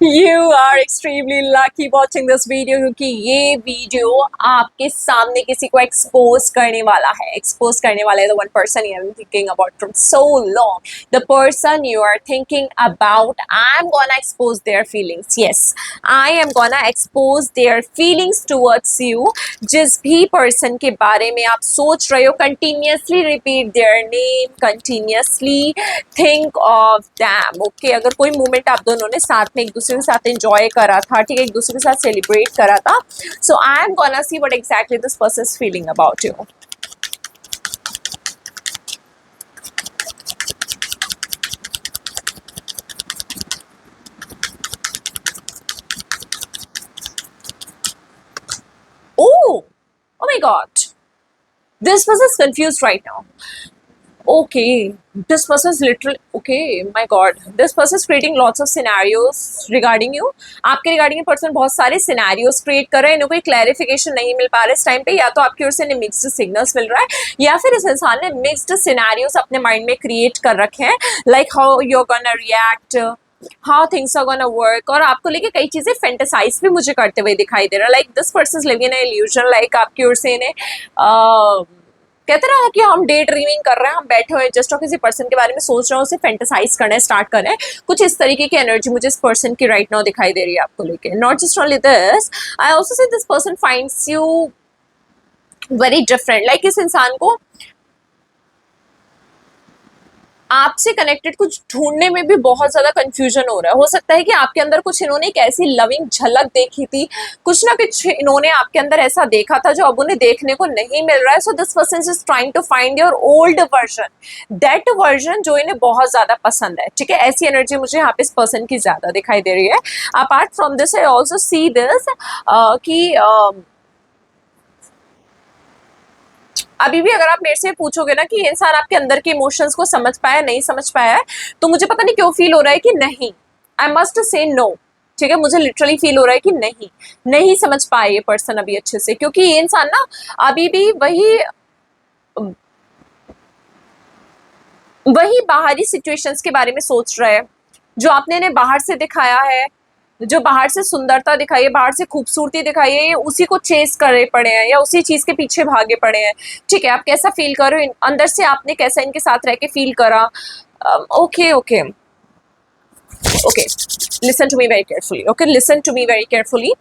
You are extremely lucky watching this video क्योंकि ये video आपके सामने किसी को एक्सपोज करने वाला है the one person you have been thinking about from so long, the person you are thinking about. I'm gonna expose their feelings. Yes, I am gonna expose their feelings towards you. जिस भी person के बारे में आप सोच रहे हो, continuously repeat their name, continuously think of them. Okay, अगर कोई moment आप दोनों ने साथ में एक दूसरे के साथ एंजॉय करा था, ठीक है, एक दूसरे के साथ सेलिब्रेट करा था, so I am gonna see what exactly this person is feeling about you. Oh my god, this person is confused right now. Okay, this person is literally, okay, my god, this person is creating lots of scenarios regarding you. आपके regarding ये person बहुत सारे scenarios create कर रहे हैं. इन्हें कोई clarification नहीं मिल पा रहा है इस टाइम पे, या तो आपकी ओर से इन्हें mixed signals मिल रहा है, या फिर इस इंसान ने mixed scenarios अपने mind में create कर रखे हैं, like how you're gonna react, how things are gonna work, और आपको लेके कई चीजें fantasize भी मुझे करते हुए दिखाई दे रहा है. Like this person is living in an illusion, like आपकी ओर से इन्हें कहते रहा कि हम डे ड्रीमिंग कर रहे हैं, हम बैठे हुए जस्ट और किसी पर्सन के बारे में सोच रहे हैं, उसे फैंटेसाइज करना स्टार्ट कर रहे हैं. कुछ इस तरीके की एनर्जी मुझे इस पर्सन की राइट नाउ दिखाई दे रही है आपको लेके. Not just only this, I also say this person finds you very different. Like इस इंसान को आपसे कनेक्टेड कुछ ढूंढने में भी बहुत ज्यादा कंफ्यूजन हो रहा है. हो सकता है कि आपके अंदर कुछ इन्होंने एक ऐसी लविंग झलक देखी थी, कुछ ना कुछ इन्होंने आपके अंदर ऐसा देखा था जो अब उन्हें देखने को नहीं मिल रहा है. So this person is trying to find your old version, that version जो इन्हें बहुत ज्यादा पसंद है. ठीक है, ऐसी एनर्जी मुझे यहाँ पे इस पर्सन की ज्यादा दिखाई दे रही है. Apart from this I also see this कि अभी भी अगर आप मेरे से पूछोगे ना कि इंसान आपके अंदर के इमोशंस को समझ पाया नहीं समझ पाया है, तो मुझे पता नहीं क्यों फील हो रहा है कि नहीं. I must say no. ठीक है, मुझे लिटरली फील हो रहा है कि नहीं समझ पाए ये पर्सन अभी अच्छे से, क्योंकि ये इंसान ना अभी भी वही बाहरी सिचुएशंस के बारे में सोच रहा है जो आपने इन्हें बाहर से दिखाया है, जो बाहर से सुंदरता दिखाई है, बाहर से खूबसूरती दिखाई है, ये उसी को चेस करे पड़े हैं या उसी चीज के पीछे भागे पड़े हैं. ठीक है, आप कैसा फील कर रहे हो अंदर से, आपने कैसा इनके साथ रह के फील करा. Okay okay okay, listen to me very carefully. Okay, listen to me very carefully.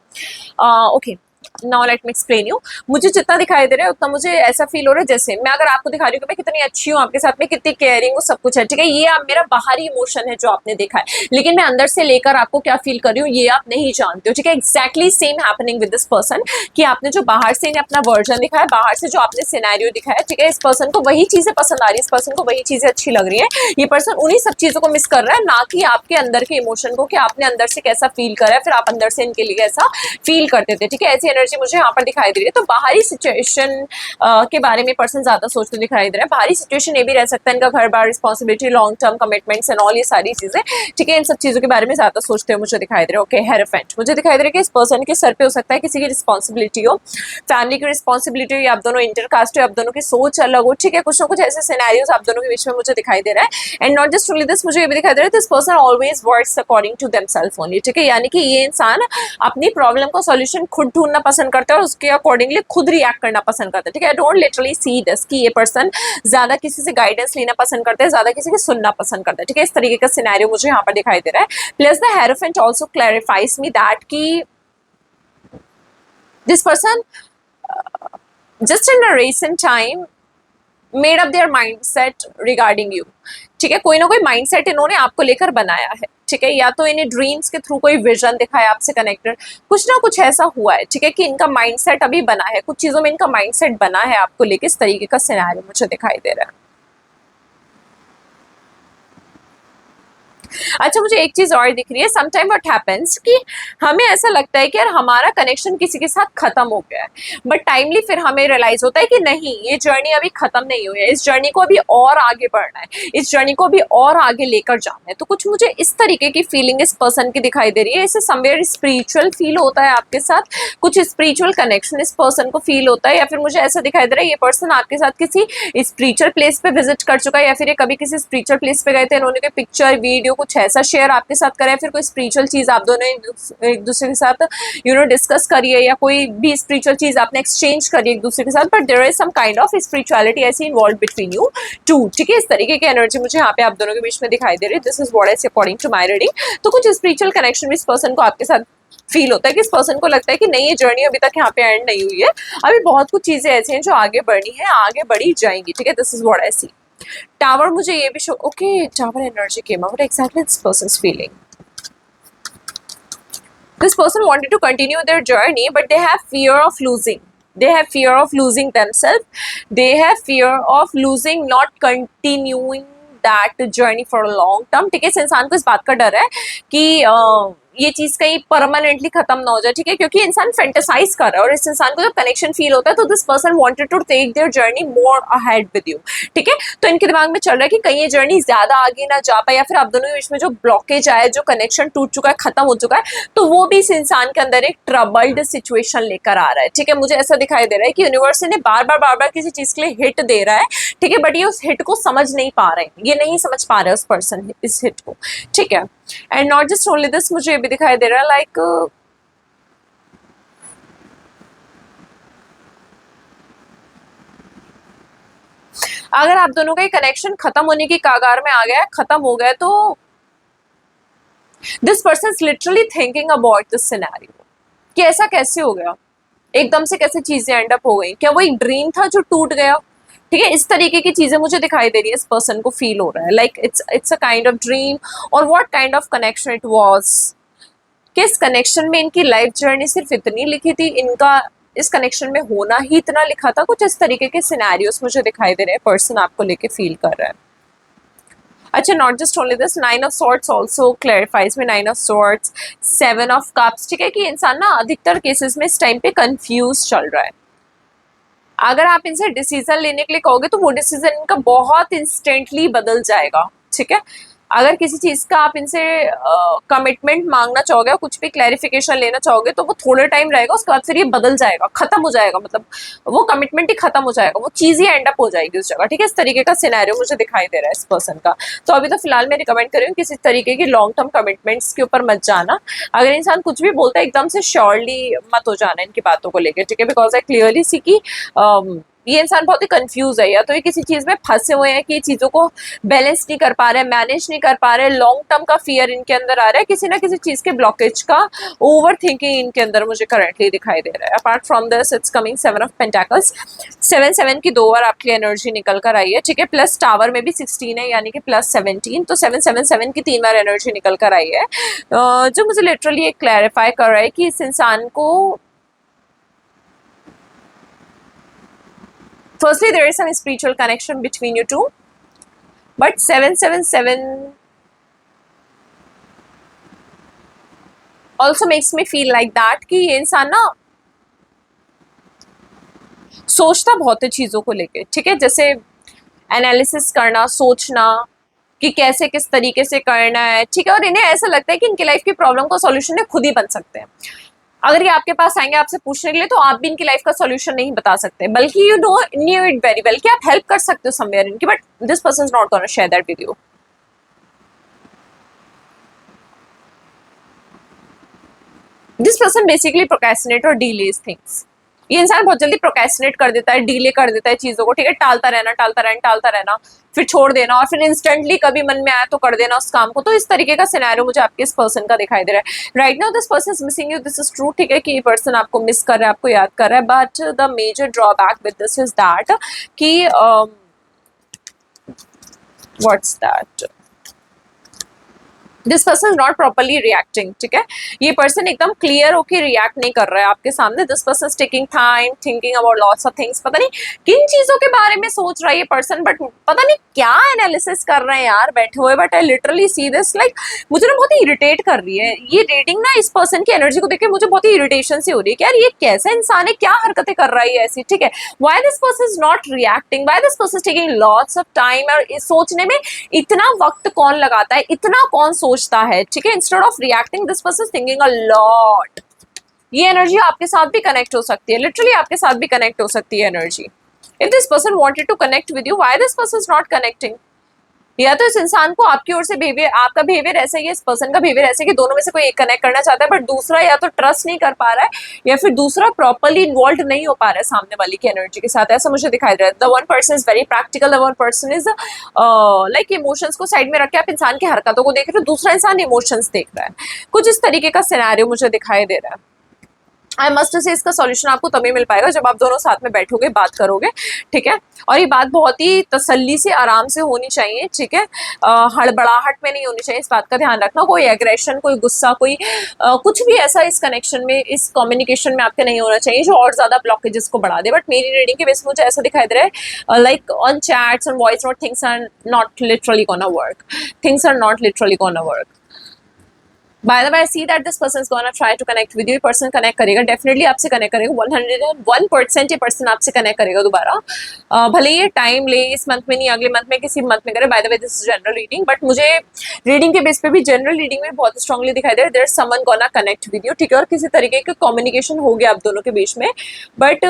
Okay, now let me explain you. मुझे जितना दिखाई दे रहा है उतना मुझे ऐसा फील हो रहा है जैसे मैं अगर आपको दिखा रही हूँ कि मैं कितनी अच्छी हूँ आपके साथ में, कितनी केयरिंग हूँ, सब कुछ है. ठीक है, ये आप मेरा बाहरी इमोशन है जो आपने देखा है, लेकिन मैं अंदर से लेकर आपको क्या फील कर रही हूँ ये आप नहीं जानते हो. ठीक है, exactly same happening with this person कि आपने जो बाहर से इन्हें अपना वर्जन दिखाया, बाहर से जो आपने सिनेरियो दिखाया, ठीक है, इस पर्सन को वही चीजें पसंद आ रही है, इस पर्सन को वही चीजें अच्छी लग रही है. ये पर्सन उन्हीं सब चीजों को मिस कर रहा है, ना कि आपके अंदर के इमोशन को, कि आपने अंदर से कैसा फील करा है, फिर आप अंदर से इनके लिए कैसा फील करते थे. ठीक है, ऐसी एनर्जी मुझे यहाँ पर दिखाई दे रही है. तो बाहरी सिचुएशन के बारे में पर्सन ज्यादा सोचते दिखाई दे रहा है. बाहरी सिचुएशन ये भी रह सकता है इनका घर बार, responsibility, long term commitments and all, ये सारी चीजें. ठीक है, इन सब चीजों के बारे में ज्यादा सोचते हुए मुझे दिखाई दे रहा है. ओके, हेरोफेंट मुझे दिखाई दे रहा है कि इस पर्सन के सर पे हो सकता है किसी की रिस्पॉन्सिबिलिटी हो, फैमिली की रिस्पॉन्सिबिलिटी हो, या आप दोनों इंटरकास्ट हो, आप दोनों की सोच अलग हो. ठीक है, कुछ ना कुछ ऐसे सिनेरियोस आप दोनों के बीच में मुझे दिखाई दे रहा है. And not just only this, मुझे ये भी दिखाई दे रहा है this person always works according to themself only. ठीक है, यानी कि ये इंसान अपनी प्रॉब्लम का सॉल्यूशन खुद ढूंढना पसंद करता है और उसके अकॉर्डिंगली खुद रिएक्ट करना पसंद करते हैं. ठीक है, I don't literally see this कि ये पर्सन ज्यादा किसी से गाइडेंस लेना पसंद करते हैं, ज्यादा किसी की सुनना पसंद करते हैं. ठीक है, इस तरीके का सिनेरियो मुझे यहाँ पर दिखाई दे रहा है. Plus the hierophant also clarifies me that कि this person just in a recent time made up their mindset regarding you. ठीक है, कोई ना कोई माइंडसेट इन्होंने आपको लेकर बनाया है. ठीक है, या तो इन्हें ड्रीम्स के थ्रू कोई विजन दिखाया आपसे कनेक्टेड, कुछ ना कुछ ऐसा हुआ है. ठीक है, कि इनका माइंडसेट अभी बना है, कुछ चीजों में इनका माइंडसेट बना है आपको लेके. इस तरीके का सिनेरियो मुझे दिखाई दे रहा है. अच्छा, मुझे एक चीज और दिख रही है. समटाइम व्हाट हैपेंस कि हमें ऐसा लगता है कि यार हमारा कनेक्शन किसी के साथ खत्म हो गया है, बट टाइमली फिर हमें रियलाइज होता है कि नहीं, ये जर्नी अभी खत्म नहीं हुई है, इस जर्नी को अभी और आगे बढ़ना है, इस जर्नी को अभी और आगे लेकर जाना है. तो कुछ मुझे इस तरीके की फीलिंग इस पर्सन की दिखाई दे रही है. इसे समवेयर स्पिरिचुअल फील होता है आपके साथ, कुछ स्पिरिचुअल कनेक्शन इस पर्सन को फील होता है, या फिर मुझे ऐसा दिखाई दे रहा है ये पर्सन आपके साथ किसी स्पिरिचुअल प्लेस पे विजिट कर चुका है, या फिर ये कभी किसी स्पिरिचुअल प्लेस पे गए थे, इन्होंने कोई पिक्चर वीडियो कुछ ऐसा शेयर आपके साथ करे, फिर कोई स्पिरिचुअल चीज आप दोनों एक दूसरे के साथ डिस्कस करिए, या कोई भी स्पिरिचुअल चीज आपने एक्सचेंज करिए एक दूसरे के साथ, but there is some kind of spirituality ऐसी इन्वॉल्व बिटवीन यू टू, ठीक है। इस तरीके की एनर्जी मुझे यहाँ पे आप दोनों के बीच में दिखाई दे रही है। दिस इज व्हाट आई से अकॉर्डिंग टू माय रीडिंग। तो कुछ स्पिरिचुअल कनेक्शन इस पर्सन को आपके साथ फील होता है कि इस पर्सन को लगता है कि नहीं, ये जर्नी अभी तक यहाँ पे एंड नहीं हुई है, अभी बहुत कुछ चीजें ऐसी हैं जो आगे बढ़नी है, आगे बढ़ी जाएंगी, ठीक है। This is what I see. Tower मुझे ये भी show, okay, tower energy came out, exactly this person's feeling. This person wanted to continue their journey, but they have fear of losing. They have fear of losing themselves. They have fear of losing, not continuing that journey for a long term. ठीक है, इस इंसान को इस बात का डर है कि ये चीज कहीं परमानेंटली खत्म ना हो जाए, ठीक है, क्योंकि इंसान फेंटेसाइज कर रहा है और इस इंसान को जब कनेक्शन फील होता है तो this person wanted to take their journey more ahead with you, ठीक है। तो इनके दिमाग में चल रहा है कि कहीं ये जर्नी ज्यादा आगे ना जा पाए, या फिर आप दोनों के बीच में जो ब्लॉकेज आया, जो कनेक्शन टूट चुका है, खत्म हो चुका है, तो वो भी इस इंसान के अंदर एक ट्रबल्ड सिचुएशन लेकर आ रहा है, ठीक है। मुझे ऐसा दिखाई दे रहा है कि यूनिवर्स इन्हें बार बार किसी चीज के लिए हिट दे रहा है, ठीक है, बट ये उस हिट को समझ नहीं पा रहे हैं, ये नहीं समझ पा रहे उस पर्सन इस हिट को, ठीक है। And not just only this, मुझे ये भी दिखाई दे रहा है लाइक अगर आप दोनों का ये कनेक्शन खत्म होने की कागार में आ गया है, खत्म हो गया, तो this person is literally thinking about this scenario कि ऐसा कैसे हो गया, एकदम से कैसे चीजें एंड अप हो गई, क्या वो एक ड्रीम था जो टूट गया, ठीक है। इस तरीके की चीजें मुझे दिखाई दे रही है, इस पर्सन को फील हो रहा है like it's a kind of dream, और what kind of connection it was. किस कनेक्शन में इनकी लाइफ जर्नी सिर्फ इतनी लिखी थी, इनका इस कनेक्शन में होना ही इतना लिखा था, कुछ इस तरीके के सिनेरियोस मुझे दिखाई दे रहे हैं, पर्सन आपको लेके फील कर रहा है। अच्छा, not just only this, 9 of swords also clarifies में 9 ऑफ सॉर्ट्स, 7 ऑफ कप्स, ठीक है, कि इंसान ना अधिकतर केसेस में इस टाइम पे कंफ्यूज चल रहा है। अगर आप इनसे डिसीजन लेने के लिए कहोगे तो वो डिसीजन इनका बहुत इंस्टेंटली बदल जाएगा, ठीक है। अगर किसी चीज का आप इनसे कमिटमेंट मांगना चाहोगे, कुछ भी क्लैरिफिकेशन लेना चाहोगे, तो वो थोड़े टाइम रहेगा, उसके बाद फिर ये बदल जाएगा, खत्म हो जाएगा, मतलब वो कमिटमेंट ही खत्म हो जाएगा, वो चीज ही एंड अप हो जाएगी उस जगह, ठीक है। इस तरीके का सिनेरियो मुझे दिखाई दे रहा है इस पर्सन का। तो अभी तो फिलहाल मैं रिकमेंड कर रही हूँ किसी तरीके की लॉन्ग टर्म कमिटमेंट्स के ऊपर मत जाना। अगर इंसान कुछ भी बोलता है एकदम से श्योरली मत हो जाना इनकी बातों को लेकर, ठीक है, बिकॉज आई क्लियरली सी की ये इंसान बहुत ही कंफ्यूज है, या तो ये किसी चीज में फंसे हुए हैं कि चीजों को बैलेंस नहीं कर पा रहे, मैनेज नहीं कर पा रहे, लॉन्ग टर्म का फियर इनके अंदर आ रहा है, किसी ना किसी चीज के ब्लॉकेज का ओवर थिंकिंग इनके अंदर मुझे करंटली दिखाई दे रहा है। Apart from this it's coming 7 of pentacles, 7 की 2 बार आपकी एनर्जी निकल कर आई है, ठीक है, प्लस टावर में भी 16 है, यानी कि प्लस 17, तो 7 की 3 बार एनर्जी निकल कर आई है, जो मुझे लिटरली एक क्लैरिफाई कर रहा है कि इस इंसान को firstly there is some spiritual connection between you two, but 777 also makes me feel like that कि ये इंसान ना सोचता बहुत है चीजों को लेके, ठीक है, जैसे एनालिसिस करना, सोचना कि कैसे किस तरीके से करना है, ठीक है, और इन्हें ऐसा लगता है कि इनकी लाइफ की प्रॉब्लम का सॉल्यूशन खुद ही बन सकते हैं। अगर ये आपके पास आएंगे आपसे पूछने के लिए, तो आप भी इनकी लाइफ का सॉल्यूशन नहीं बता सकते, बल्कि you know it very well कि आप हेल्प कर सकते हो समवेयर इनकी, but this person is not gonna share that with you. This person basically procrastinate और डिलेज थिंग्स। ये इंसान बहुत जल्दी प्रोक्रेस्टिनेट कर देता है, डिले कर देता है चीजों को, ठीक है, टालता रहना, फिर छोड़ देना, और फिर इंस्टेंटली कभी मन में आया तो कर देना उस काम को। तो इस तरीके का सिनेरियो मुझे आपके इस पर्सन का दिखाई दे रहा है। Right now this person is missing you, this is true, ठीक है, कि ये पर्सन आपको मिस कर रहा है, आपको याद कर रहा है, but the major drawback with this is that कि what's that, this person is not properly reacting, ठीक है, ये पर्सन एकदम क्लियर होके रिएक्ट नहीं कर रहा है आपके सामने। This person is taking time, thinking about lots of things, पता नहीं किन चीजों के बारे में सोच रहा है ये पर्सन, बट पता नहीं क्या एनालिसिस कर रहे हैं यार बैठे हुए, but I literally see this like मुझे ना बहुत ही इरिटेट कर रही है ये रीडिंग ना, इस पर्सन की एनर्जी को देख के मुझे बहुत ही इरिटेशन सी हो रही है कि यार ये कैसा इंसान है, क्या हरकतें कर रहा है ऐसी, ठीक है। Why this person is not reacting, why this person is taking lots of time, और सोचने में इतना वक्त कौन लगाता है, इतना कौन सोचता है, ठीक है, instead of reacting this person thinking a lot. ये एनर्जी आपके साथ भी कनेक्ट हो सकती है, लिटरली आपके साथ भी कनेक्ट हो सकती है energy. If this person wanted to connect with you, why this person is not connecting, या तो इस इंसान को आपकी ओर से बिहेवियर, आपका बिहेवियर ऐसा ही है, इस पर्सन का बिहेवियर ऐसे कि दोनों में से कोई एक कनेक्ट करना चाहता है, बट दूसरा या तो ट्रस्ट नहीं कर पा रहा है या फिर दूसरा प्रॉपर्ली इन्वॉल्व नहीं हो पा रहा है सामने वाली की एनर्जी के साथ, ऐसा मुझे दिखाई दे रहा है। The one person is very practical, the one person is like emotions को साइड में रख के आप इंसान की हरकतों को देख रहे हो, दूसरा इंसान इमोशंस देख रहा है, कुछ इस तरीके का सिनेरियो मुझे दिखाई दे रहा है। आई मस्ट से इसका सॉल्यूशन आपको तभी मिल पाएगा जब आप दोनों साथ में बैठोगे, बात करोगे, ठीक है। और ये बात बहुत ही तसल्ली से, आराम से होनी चाहिए, ठीक है। हड़बड़ाहट में नहीं होनी चाहिए, इस बात का ध्यान रखना। कोई एग्रेशन, कोई गुस्सा, कोई कुछ भी ऐसा इस कनेक्शन में, इस कम्युनिकेशन में आपके नहीं होना चाहिए जो और ज्यादा ब्लॉकेजेस को बढ़ा दे। बट मेरी रीडिंग के बेस मुझे ऐसा दिखाई दे रहा है, like on chats on voice note, things are not literally gonna work, things are not literally gonna work. By the way, I see that this person is gonna try to connect with you. ये person connect करेगा, definitely आपसे connect करेगा, 101% ये person आपसे connect करेगा दोबारा। भले ये टाइम ले, इस मंथ में नहीं, अगले मंथ में, किसी मंथ में करे। By the way this is general reading, but मुझे रीडिंग के बेस पे भी जनरल रीडिंग में बहुत स्ट्रांगली दिखाई दे रहा है there is someone gonna connect with you, ठीक है। और किसी तरीके का कम्युनिकेशन हो गया आप दोनों के बीच में, बट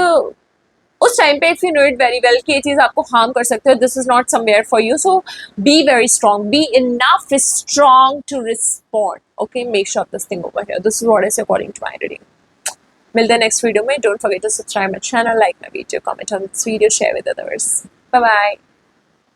उस टाइम पे if you know it very well कि ये चीज आपको हार्म कर सकते हो, this is not somewhere for you, so be very strong, be enough strong to respond, okay. Make sure this thing over here, this is what is according to my reading. मिलते हैं next video में। Don't forget to subscribe my channel, like my video, comment on this video, share with others. Bye bye.